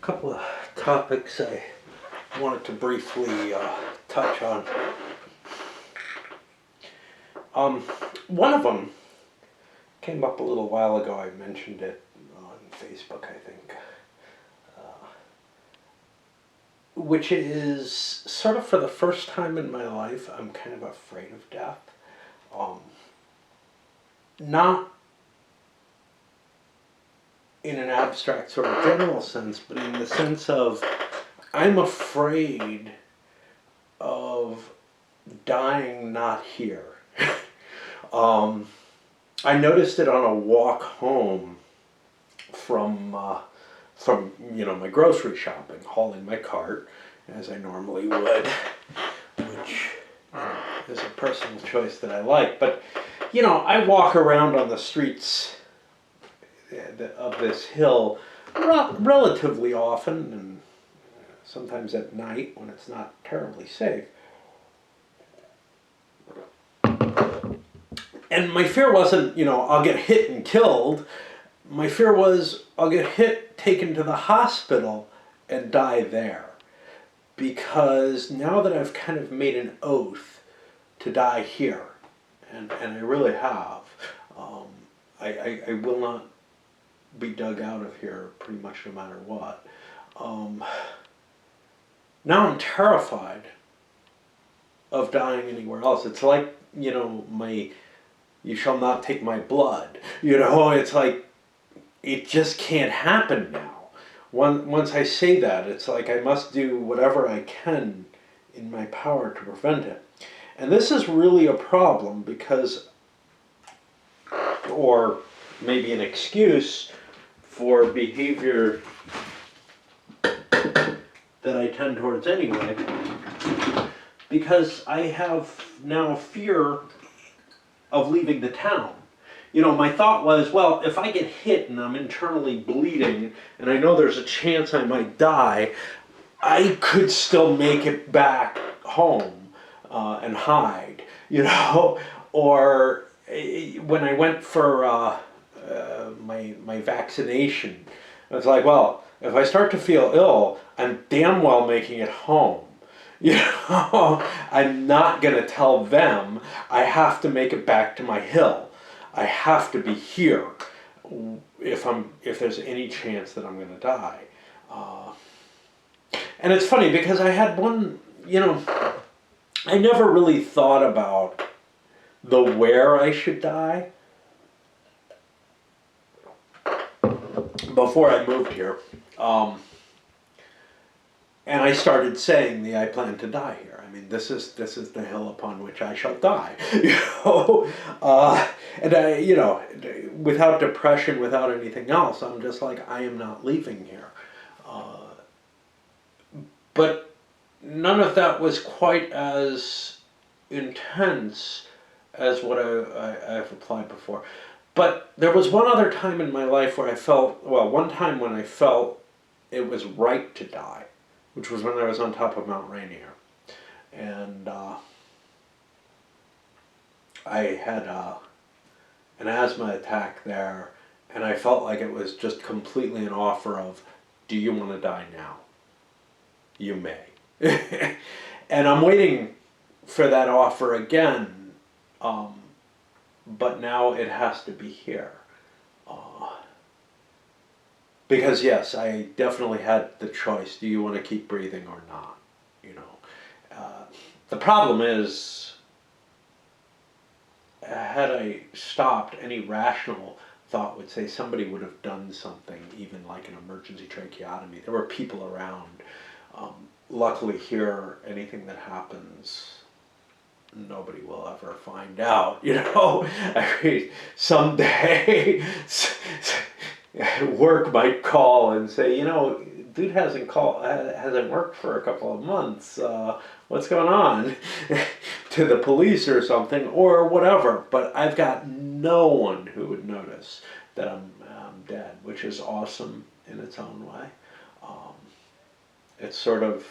Couple of topics I wanted to briefly touch on. Um, One of them came up a little while ago. I mentioned it on Facebook, I think, which is sort of for the first time in my life, I'm kind of afraid of death. Um, Not in an abstract sort of general sense, but in the sense of I'm afraid of dying not here. um, I noticed it on a walk home from my grocery shopping, hauling my cart as I normally would, which is a personal choice that I like. But I walk around on the streets of this hill relatively often, and sometimes at night when it's not terribly safe. And my fear wasn't, I'll get hit and killed. My fear was I'll get hit, taken to the hospital, and die there. Because now that I've kind of made an oath to die here, and I really have, I will not be dug out of here pretty much no matter what. Now I'm terrified of dying anywhere else. It's like, my you shall not take my blood. It's like it just can't happen now. Once I say that, it's like I must do whatever I can in my power to prevent it. And this is really a problem because, or maybe an excuse for behavior that I tend towards anyway, because I have now fear of leaving the town. My thought was, well, if I get hit and I'm internally bleeding and I know there's a chance I might die, I could still make it back home and hide, Or when I went for my vaccination, it's like, well, if I start to feel ill, I'm damn well making it home. I'm not going to tell them I have to make it back to my hill. I have to be here if there's any chance that I'm going to die. And it's funny because I had one, I never really thought about the where I should die before I moved here. And I started saying I plan to die here. I mean, this is the hill upon which I shall die. And without depression, without anything else, I'm just like, I am not leaving here. But none of that was quite as intense as what I've applied before. But there was one other time in my life where I felt, one time when I felt it was right to die, which was when I was on top of Mount Rainier. And I had an asthma attack there, and I felt like it was just completely an offer of, do you want to die now? You may. And I'm waiting for that offer again, but now it has to be here. Because yes, I definitely had the choice. Do you want to keep breathing or not? The problem is, had I stopped, any rational thought would say somebody would have done something, even like an emergency tracheotomy. There were people around. Luckily here, anything that happens, nobody will ever find out, I mean, someday work might call and say, dude hasn't worked for a couple of months. What's going on? To the police or something or whatever. But I've got no one who would notice that I'm dead, which is awesome in its own way. It's sort of,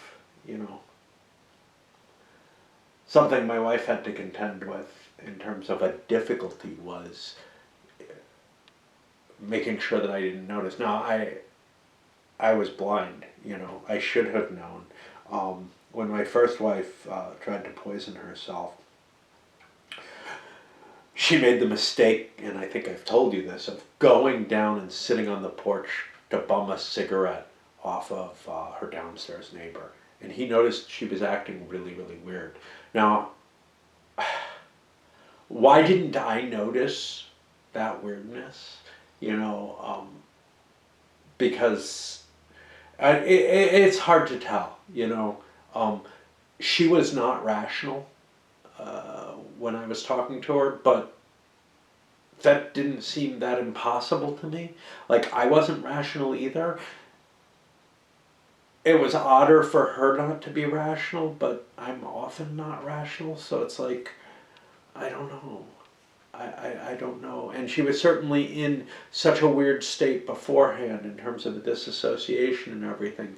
something my wife had to contend with in terms of a difficulty was making sure that I didn't notice. Now, I was blind. I should have known. When my first wife tried to poison herself, she made the mistake, and I think I've told you this, of going down and sitting on the porch to bum a cigarette off of her downstairs neighbor. And he noticed she was acting really, really weird. Now, why didn't I notice that weirdness? Because it's hard to tell. She was not rational when I was talking to her, but that didn't seem that impossible to me. Like, I wasn't rational either. It was odder for her not to be rational, but I'm often not rational, so it's like, I don't know. I don't know. And she was certainly in such a weird state beforehand in terms of the disassociation and everything,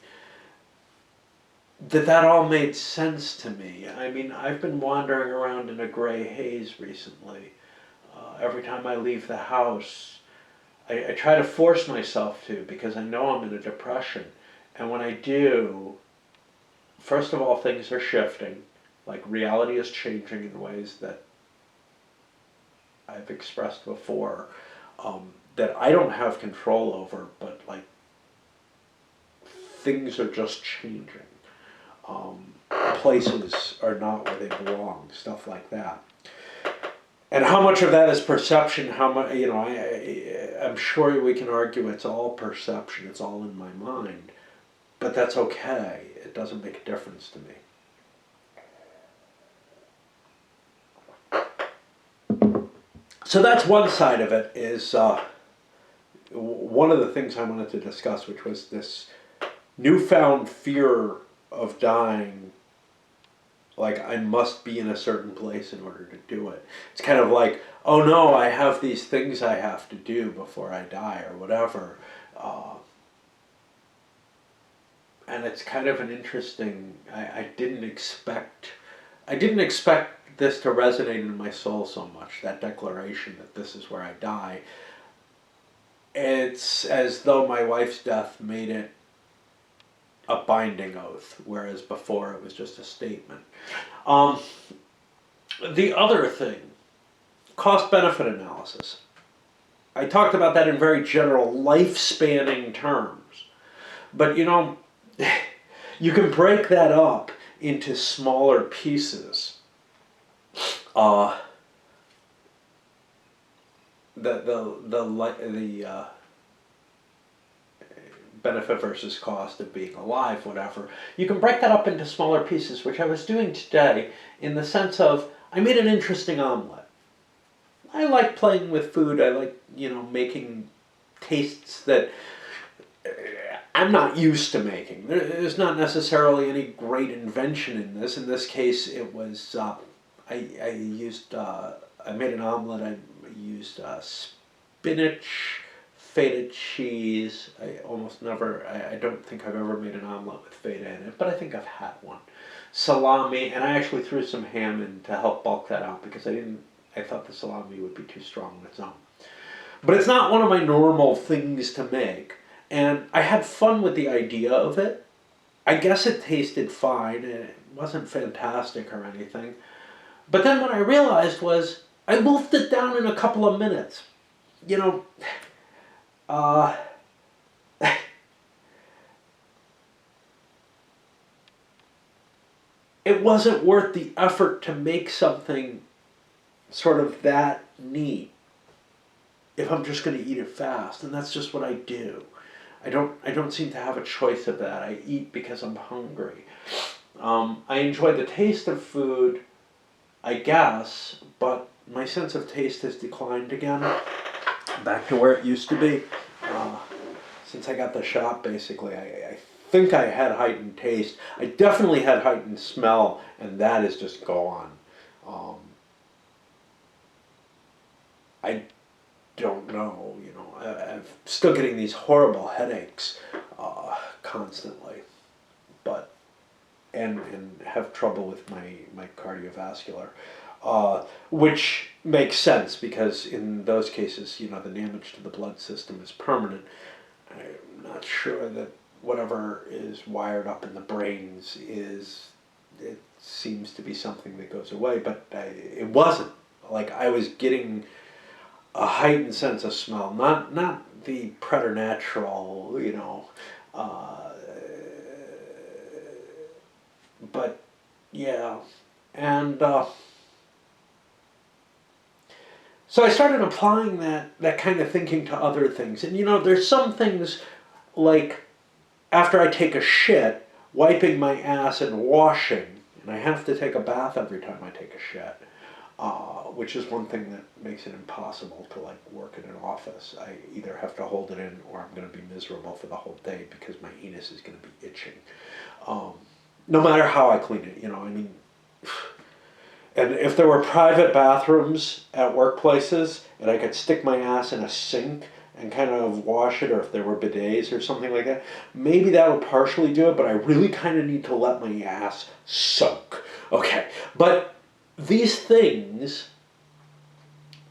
that all made sense to me. I mean, I've been wandering around in a gray haze recently. Every time I leave the house, I try to force myself to, because I know I'm in a depression. And when I do, first of all, things are shifting. Like, reality is changing in ways that I've expressed before, that I don't have control over, but like, things are just changing. Places are not where they belong, stuff like that. And how much of that is perception? How much, I'm sure we can argue it's all perception, it's all in my mind, but that's okay. It doesn't make a difference to me. So that's one side of it, is one of the things I wanted to discuss, which was this newfound fear of dying. Like, I must be in a certain place in order to do it. It's kind of like, oh no, I have these things I have to do before I die, or whatever. And it's kind of an interesting, I didn't expect this to resonate in my soul so much, that declaration that this is where I die. It's as though my wife's death made it a binding oath, whereas before it was just a statement. The other thing, cost-benefit analysis. I talked about that in very general, life-spanning terms. But you can break that up into smaller pieces. The benefit versus cost of being alive, whatever. You can break that up into smaller pieces, which I was doing today, in the sense of, I made an interesting omelet. I like playing with food. I like, making tastes that I'm not used to making. There's not necessarily any great invention in this. In this case, it was, I made an omelet. I used spinach, feta cheese. I don't think I've ever made an omelet with feta in it, but I think I've had one. Salami, and I actually threw some ham in to help bulk that out, because I thought the salami would be too strong on its own. But it's not one of my normal things to make, and I had fun with the idea of it. I guess it tasted fine, and it wasn't fantastic or anything. But then what I realized was, I wolfed it down in a couple of minutes. It wasn't worth the effort to make something sort of that neat if I'm just going to eat it fast, and that's just what I do. I don't seem to have a choice of that. I eat because I'm hungry. I enjoy the taste of food, I guess, but my sense of taste has declined again, back to where it used to be. Since I got the shot, basically, I think I had heightened taste. I definitely had heightened smell, and that is just gone. I don't know, I'm still getting these horrible headaches constantly, and have trouble with my cardiovascular, which makes sense, because in those cases, the damage to the blood system is permanent. I'm not sure that whatever is wired up in the brains it seems to be something that goes away, but it wasn't. Like, I was getting a heightened sense of smell, not the preternatural, uh, but yeah, and so I started applying that kind of thinking to other things, and there's some things like after I take a shit, wiping my ass and washing, and I have to take a bath every time I take a shit. Which is one thing that makes it impossible to like work in an office. I either have to hold it in or I'm going to be miserable for the whole day because my anus is going to be itching. No matter how I clean it, I mean, and if there were private bathrooms at workplaces and I could stick my ass in a sink and kind of wash it, or if there were bidets or something like that, maybe that would partially do it, but I really kind of need to let my ass soak. Okay, but these things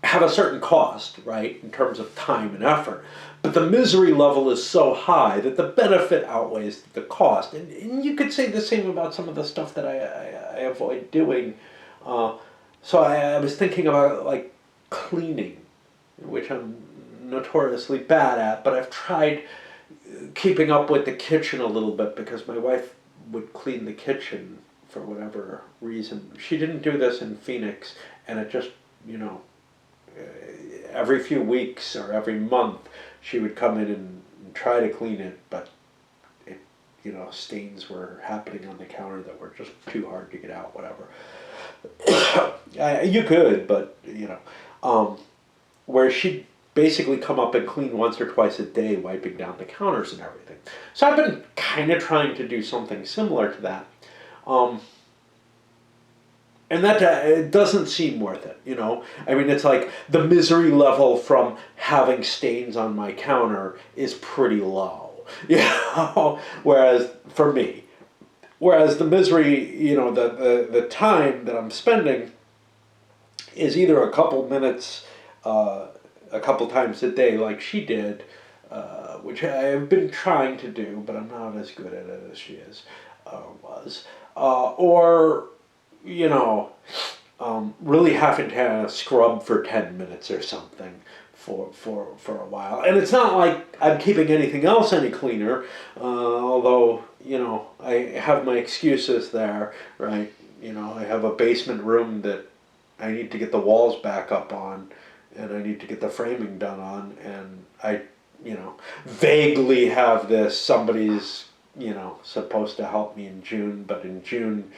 have a certain cost, right, in terms of time and effort. But the misery level is so high that the benefit outweighs the cost. And you could say the same about some of the stuff that I avoid doing. So I was thinking about like cleaning, which I'm notoriously bad at, but I've tried keeping up with the kitchen a little bit because my wife would clean the kitchen for whatever reason. She didn't do this in Phoenix, and it just, every few weeks or every month she would come in and try to clean it, but it, stains were happening on the counter that were just too hard to get out, whatever. You could, but, where she'd basically come up and clean once or twice a day, wiping down the counters and everything. So I've been kind of trying to do something similar to that. And that it doesn't seem worth it, I mean, it's like the misery level from having stains on my counter is pretty low, whereas for me, the misery, the time that I'm spending is either a couple minutes, a couple times a day, like she did, which I have been trying to do, but I'm not as good at it as she was, or really having to scrub for 10 minutes or something for a while. And it's not like I'm keeping anything else any cleaner, although, I have my excuses there, right? I have a basement room that I need to get the walls back up on, and I need to get the framing done on, and I, vaguely have this, somebody's, supposed to help me in June, but in June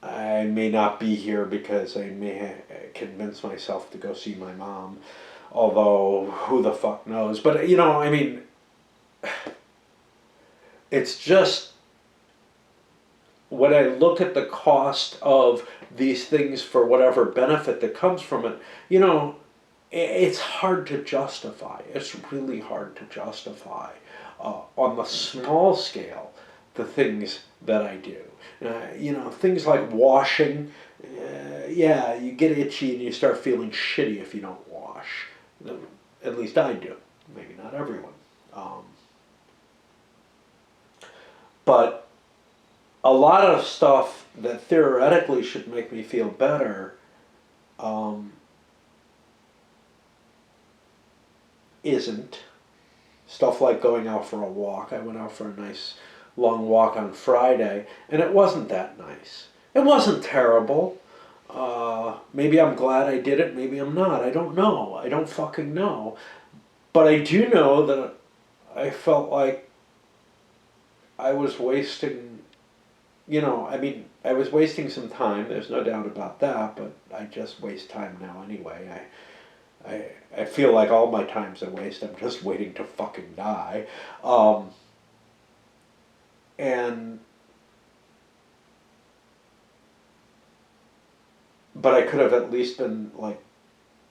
I may not be here because I may convince myself to go see my mom, although who the fuck knows. But I mean, it's just when I look at the cost of these things for whatever benefit that comes from it, it's hard to justify. It's really hard to justify on the small scale the things that I do. Things like washing. Yeah, you get itchy and you start feeling shitty if you don't wash. At least I do. Maybe not everyone. But a lot of stuff that theoretically should make me feel better isn't. Stuff like going out for a walk. I went out for a nice long walk on Friday, and it wasn't that nice. It wasn't terrible. Maybe I'm glad I did it, maybe I'm not. I don't know. I don't fucking know. But I do know that I felt like I was wasting, I mean, I was wasting some time, there's no doubt about that, but I just waste time now anyway. I feel like all my time's a waste, I'm just waiting to fucking die. But I could have at least been like,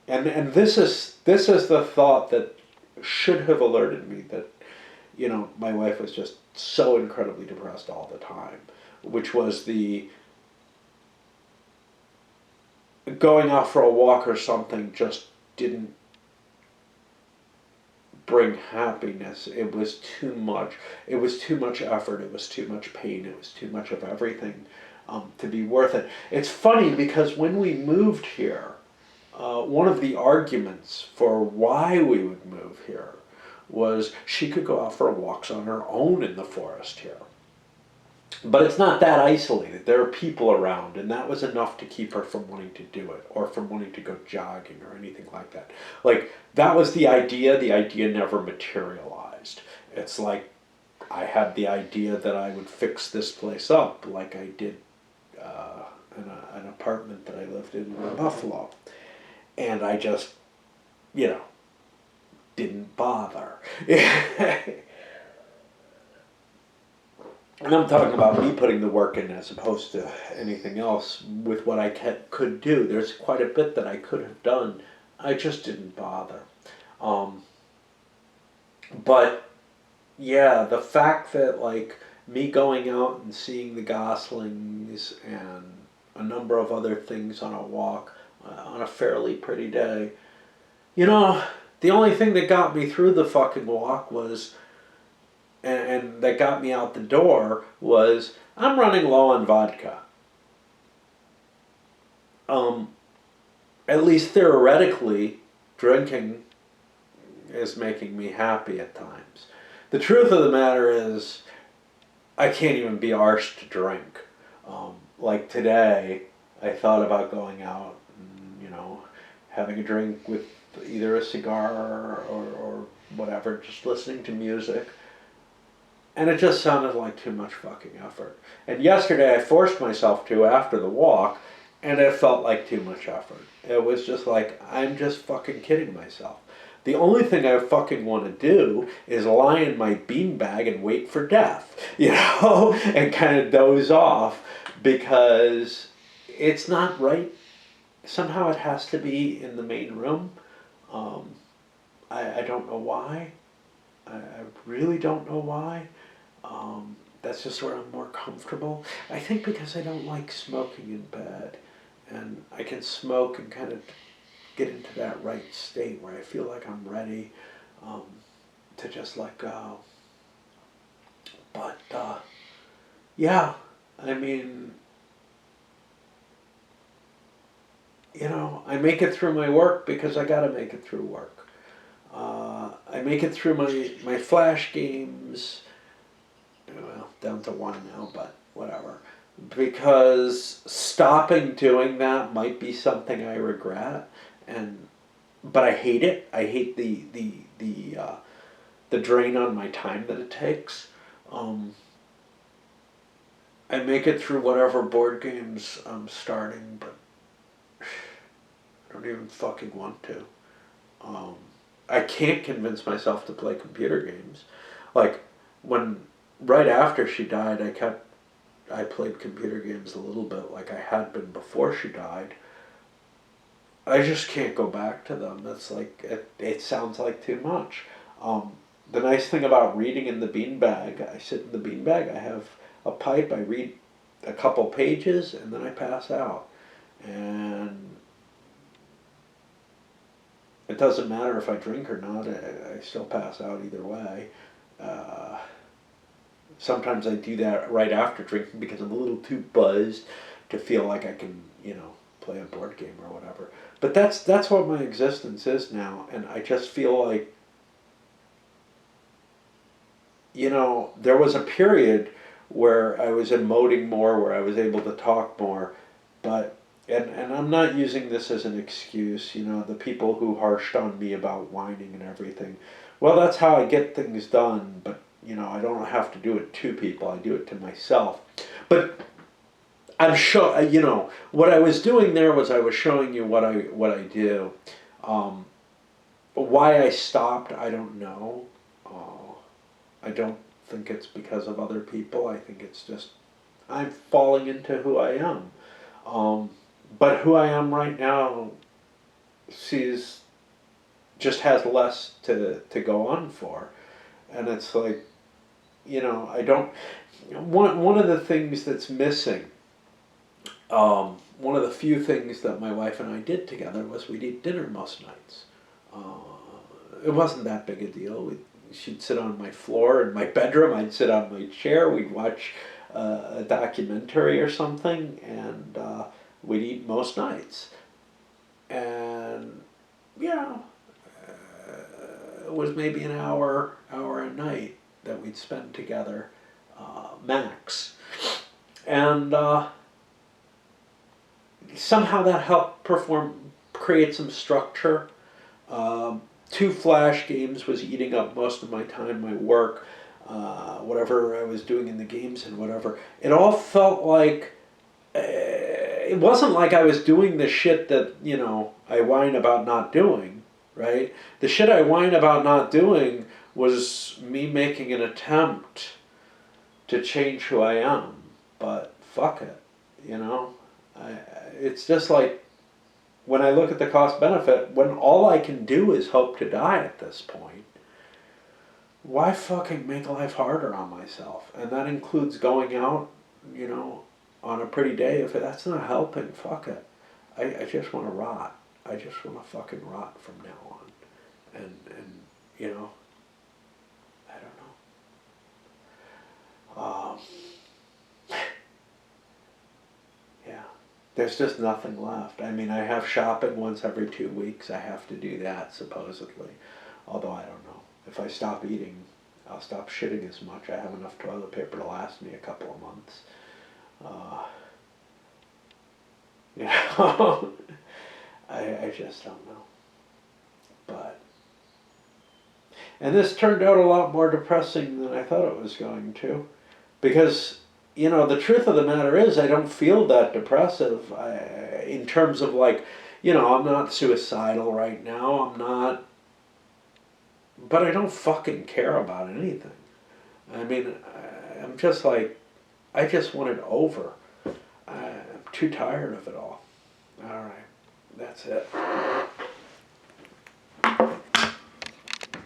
and this is the thought that should have alerted me that, my wife was just so incredibly depressed all the time, which was the going out for a walk or something just didn't bring happiness. It was too much. It was too much effort. It was too much pain. It was too much of everything to be worth it. It's funny because when we moved here, one of the arguments for why we would move here was she could go out for walks on her own in the forest here. But it's not that isolated. There are people around, and that was enough to keep her from wanting to do it, or from wanting to go jogging or anything like that. Like, that was the idea. The idea never materialized. It's like I had the idea that I would fix this place up, like I did in an apartment that I lived in Buffalo. And I just, didn't bother. And I'm talking about me putting the work in as opposed to anything else with what I could do. There's quite a bit that I could have done. I just didn't bother. But yeah, the fact that like me going out and seeing the goslings and a number of other things on a walk on a fairly pretty day, the only thing that got me through the fucking walk was and that got me out the door was I'm running low on vodka. At least theoretically, drinking is making me happy at times. The truth of the matter is, I can't even be arsed to drink. Like today, I thought about going out and, having a drink with either a cigar or whatever, just listening to music. And it just sounded like too much fucking effort. And yesterday I forced myself to after the walk, and it felt like too much effort. It was just like, I'm just fucking kidding myself. The only thing I fucking want to do is lie in my beanbag and wait for death, and kind of doze off because it's not right. Somehow it has to be in the main room. I don't know why. I really don't know why. That's just where I'm more comfortable. I think because I don't like smoking in bed. And I can smoke and kind of get into that right state where I feel like I'm ready to just let go. But, yeah, I mean, I make it through my work because I gotta make it through work. I make it through my Flash games, well, down to one now, but whatever. Because stopping doing that might be something I regret, but I hate it. I hate the drain on my time that it takes. I make it through whatever board games I'm starting, but I don't even fucking want to. I can't convince myself to play computer games. Like, right after she died, I played computer games a little bit like I had been before she died. I just can't go back to them. That's like, it sounds like too much. The nice thing about reading in the beanbag, I sit in the beanbag, I have a pipe, I read a couple pages, and then I pass out. And it doesn't matter if I drink or not, I still pass out either way. Sometimes I do that right after drinking because I'm a little too buzzed to feel like I can, play a board game or whatever. But that's what my existence is now, and I just feel like, there was a period where I was emoting more, where I was able to talk more, but and I'm not using this as an excuse, the people who harshed on me about whining and everything. Well, that's how I get things done, but I don't have to do it to people. I do it to myself. But I'm sure, what I was doing there was I was showing you what I do. Why I stopped, I don't know. I don't think it's because of other people. I think it's just I'm falling into who I am. But who I am right now just has less to go on for. And it's like, I don't, one of the things that's missing, one of the few things that my wife and I did together was we'd eat dinner most nights. it wasn't that big a deal. She'd sit on my floor in my bedroom. I'd sit on my chair. We'd watch a documentary or something, and we'd eat most nights. And yeah, it was maybe an hour a night that we'd spend together, max. And somehow that helped create some structure. Two Flash games was eating up most of my time, my work, whatever I was doing in the games and whatever. It all felt like, it wasn't like I was doing the shit that, I whine about not doing, right? The shit I whine about not doing was me making an attempt to change who I am. But fuck it, it's just like, when I look at the cost benefit, when all I can do is hope to die at this point, why fucking make life harder on myself? And that includes going out, on a pretty day. If that's not helping, fuck it. I just want to rot. I just want to fucking rot from now on. And I don't know. Yeah. There's just nothing left. I mean, I have shopping once every 2 weeks. I have to do that, supposedly. Although I don't know. If I stop eating, I'll stop shitting as much. I have enough toilet paper to last me a couple of months. I just don't know. But, and this turned out a lot more depressing than I thought it was going to. Because, the truth of the matter is I don't feel that depressive in terms of like, I'm not suicidal right now. I'm not, but I don't fucking care about anything. I mean, I'm just like, I just want it over. I'm too tired of it all. All right, that's it.